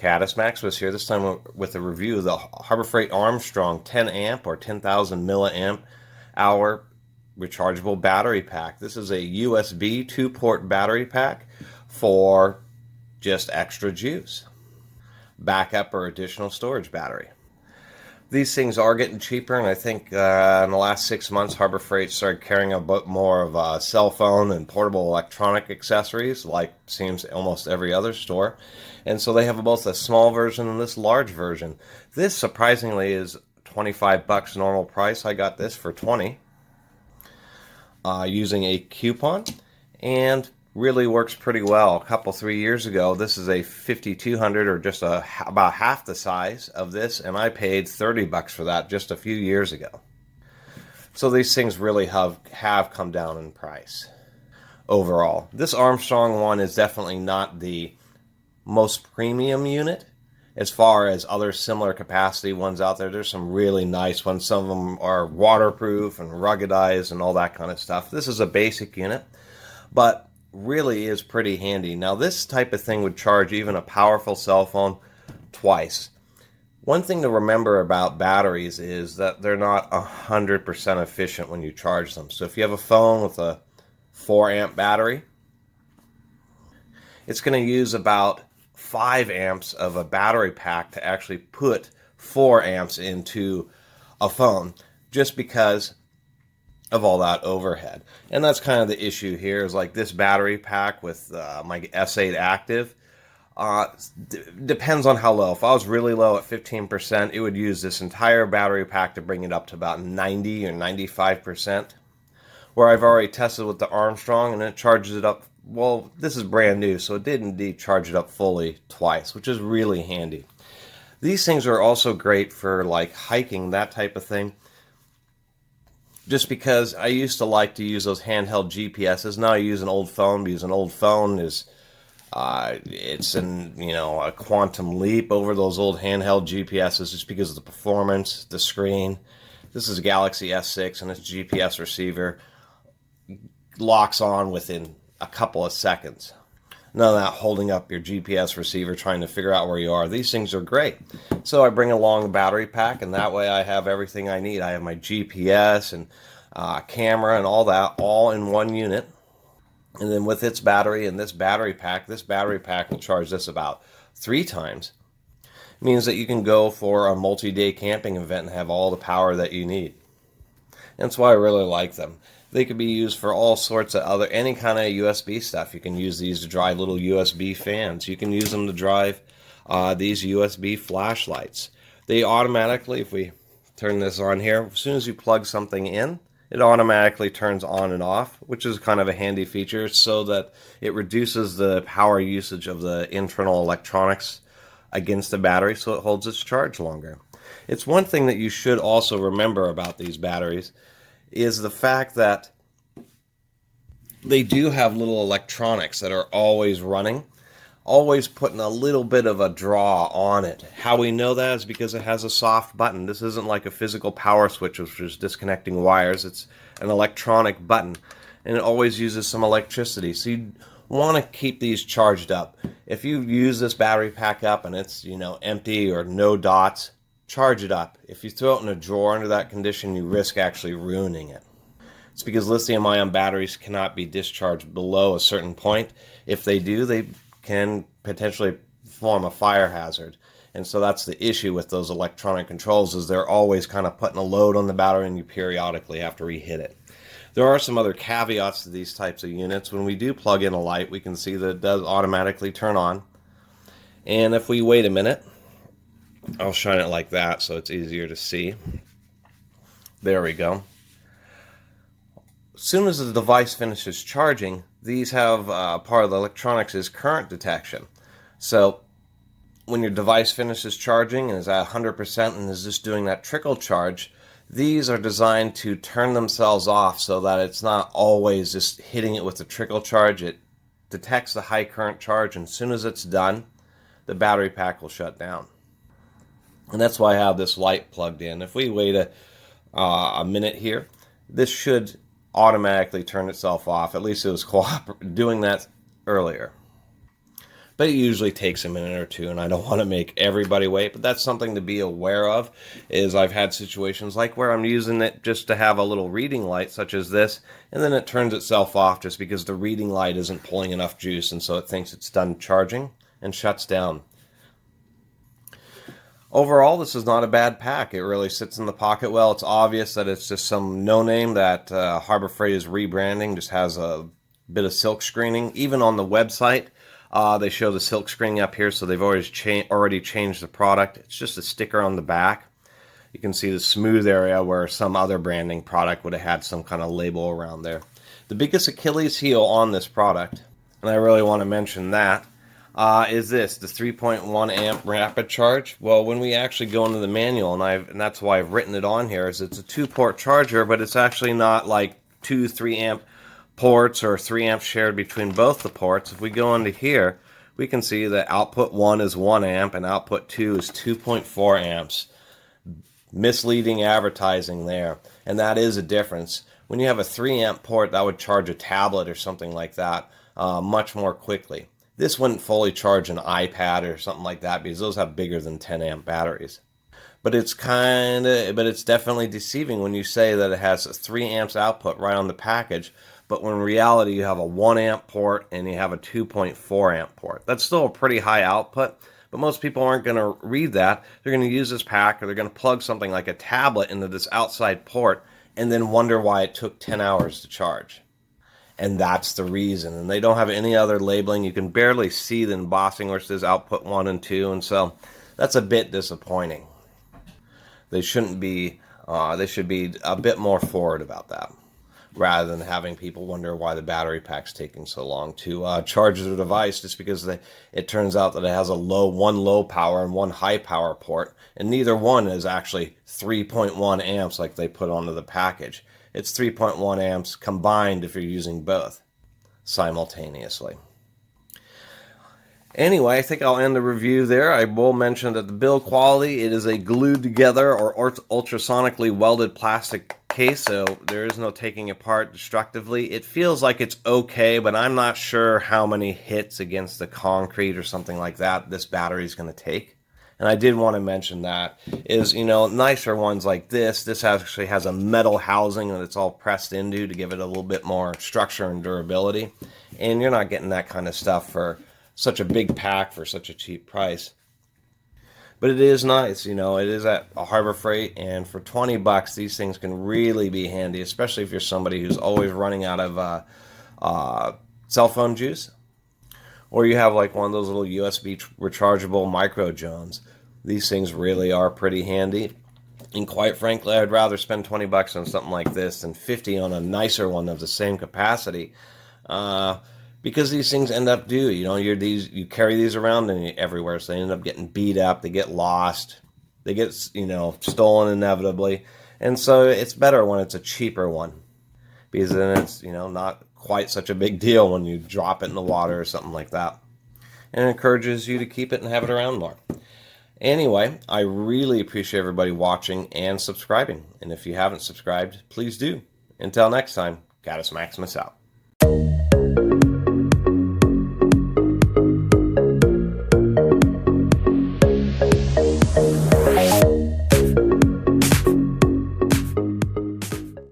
Caddis Max was here, this time with a review of the Harbor Freight Armstrong 10 amp or 10,000 milliamp hour rechargeable battery pack. This is a USB 2-port battery pack for just extra juice, backup or additional storage battery. These things are getting cheaper, and I think in the last 6 months, Harbor Freight started carrying a bit more of cell phone and portable electronic accessories, like seems almost every other store. And so they have both a small version and this large version. This, surprisingly, is $25 normal price. I got this for $20 using a coupon, and really works pretty well. A couple, 3 years ago, this is a 5200 or just about half the size of this, and I paid $30 for that just a few years ago. So these things really have come down in price overall. This Armstrong one is definitely not the most premium unit as far as other similar capacity ones out there. There's some really nice ones. Some of them are waterproof and ruggedized and all that kind of stuff. This is a basic unit, but really is pretty handy. Now, this type of thing would charge even a powerful cell phone twice. One thing to remember about batteries is that they're not 100% efficient when you charge them. So if you have a phone with a 4 amp battery, it's going to use about 5 amps of a battery pack to actually put 4 amps into a phone, just because of all that overhead. And that's kind of the issue here, is like this battery pack with my S8 active depends on how low. If I was really low at 15%, it would use this entire battery pack to bring it up to about 90 or 95%, where I've already tested with the Armstrong and it charges it up. Well, this is brand new, so it did indeed charge it up fully twice, which is really handy. These things are also great for like hiking, that type of thing. Just because I used to like to use those handheld GPSs. Now I use an old phone, because an old phone is it's a quantum leap over those old handheld GPSs, just because of the performance, the screen. This is a Galaxy S6, and its GPS receiver locks on within a couple of seconds. None of that holding up your GPS receiver trying to figure out where you are. These things are great. So I bring along a battery pack, and that way I have everything I need. I have my GPS and camera and all that all in one unit. And then with its battery and this battery pack will charge this about 3 times. It means that you can go for a multi-day camping event and have all the power that you need. And that's why I really like them. They could be used for all sorts of any kind of USB stuff. You can use these to drive little USB fans. You can use them to drive these USB flashlights. They automatically, if we turn this on here, as soon as you plug something in, it automatically turns on and off, which is kind of a handy feature, so that it reduces the power usage of the internal electronics against the battery, so it holds its charge longer. It's one thing that you should also remember about these batteries is the fact that they do have little electronics that are always running, always putting a little bit of a draw on it. How we know that is because it has a soft button. This isn't like a physical power switch, which is disconnecting wires. It's an electronic button, and it always uses some electricity. So you want to keep these charged up. If you use this battery pack up and it's empty or no dots, charge it up. If you throw it in a drawer under that condition, you risk actually ruining it. It's because lithium-ion batteries cannot be discharged below a certain point. If they do, they can potentially form a fire hazard. And so that's the issue with those electronic controls, is they're always kind of putting a load on the battery, and you periodically have to rehit it. There are some other caveats to these types of units. When we do plug in a light, we can see that it does automatically turn on. And if we wait a minute, I'll shine it like that so it's easier to see. There we go. As soon as the device finishes charging, these have part of the electronics is current detection. So when your device finishes charging and is at 100% and is just doing that trickle charge, these are designed to turn themselves off so that it's not always just hitting it with the trickle charge. It detects the high current charge, and as soon as it's done, the battery pack will shut down. And that's why I have this light plugged in. If we wait a minute here, this should automatically turn itself off. At least it was doing that earlier. But it usually takes a minute or two, and I don't want to make everybody wait. But that's something to be aware of, is I've had situations like where I'm using it just to have a little reading light, such as this, and then it turns itself off just because the reading light isn't pulling enough juice, and so it thinks it's done charging and shuts down. Overall, this is not a bad pack. It really sits in the pocket well. It's obvious that it's just some no-name that Harbor Freight is rebranding, just has a bit of silk screening. Even on the website, they show the silk screening up here, so they've already changed the product. It's just a sticker on the back. You can see the smooth area where some other branding product would have had some kind of label around there. The biggest Achilles heel on this product, and I really want to mention that, is this, the 3.1 amp rapid charge. Well, when we actually go into the manual, and that's why I've written it on here, is it's a 2-port charger, but it's actually not like 2 3-amp ports or 3 amps shared between both the ports. If we go into here, we can see that output 1 is 1 amp and output 2 is 2.4 amps. Misleading advertising there, and that is a difference. When you have a 3 amp port, that would charge a tablet or something like that much more quickly. This wouldn't fully charge an iPad or something like that because those have bigger than 10 amp batteries. But it's definitely deceiving when you say that it has a 3 amps output right on the package, but when in reality you have a 1 amp port and you have a 2.4 amp port. That's still a pretty high output, but most people aren't going to read that. They're going to use this pack, or they're going to plug something like a tablet into this outside port and then wonder why it took 10 hours to charge. And that's the reason. And they don't have any other labeling. You can barely see the embossing where it says output 1 and 2, and so that's a bit disappointing. They should be a bit more forward about that, rather than having people wonder why the battery pack's taking so long to charge the device, just because it turns out that it has one low power and one high power port, and neither one is actually 3.1 amps like they put onto the package. It's 3.1 amps combined if you're using both simultaneously. Anyway, I think I'll end the review there. I will mention that the build quality, it is a glued together or ultrasonically welded plastic case, so there is no taking apart destructively. It feels like it's okay, but I'm not sure how many hits against the concrete or something like that this battery is going to take. And I did want to mention that is, nicer ones like this actually has a metal housing that it's all pressed into to give it a little bit more structure and durability. And you're not getting that kind of stuff for such a big pack for such a cheap price. But it is nice, it is at a Harbor Freight, and for 20 bucks, these things can really be handy, especially if you're somebody who's always running out of cell phone juice. Or you have like one of those little USB rechargeable micro Jones. These things really are pretty handy. And quite frankly, I'd rather spend 20 bucks on something like this than 50 on a nicer one of the same capacity. Because these things end up you carry these around everywhere, so they end up getting beat up, they get lost, they get stolen inevitably. And so it's better when it's a cheaper one, because then it's not quite such a big deal when you drop it in the water or something like that. And it encourages you to keep it and have it around more. Anyway, I really appreciate everybody watching and subscribing. And if you haven't subscribed, please do. Until next time, Catus Maximus out.